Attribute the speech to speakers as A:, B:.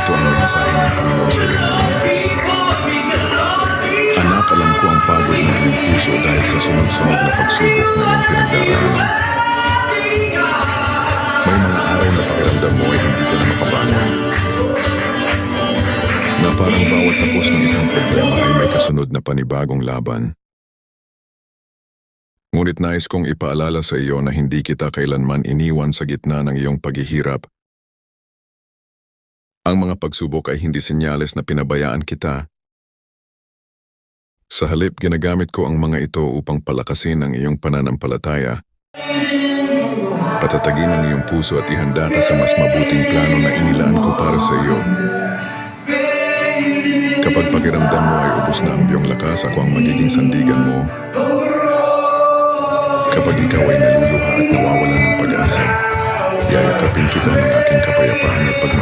A: ito ang mensahe ng Panginoon sa iyo ngayon. Anak, alam ko ang pagod ng iyong puso dahil sa sunod-sunod na pagsubok na iyong pinagdaraanan. May mga araw na pakiramdam mo ay hindi ka na makabangon. Na parang bawat tapos ng isang problema ay may kasunod na panibagong laban. Ngunit nais kong ipaalala sa iyo na hindi kita kailanman iniwan sa gitna ng iyong paghihirap. Ang mga pagsubok ay hindi senyales na pinabayaan kita. Sa halip, ginagamit ko ang mga ito upang palakasin ang iyong pananampalataya, patatagin ang iyong puso at ihanda ka sa mas mabuting plano na inilaan ko para sa iyo. Kapag pakiramdam mo ay ubos na ang iyong lakas, ako ang magiging sandigan mo. Kapag ikaw ay naluluha at nawawalan ng pag-asa, yayakapin kita ng aking kapayapaan at pagmamahal.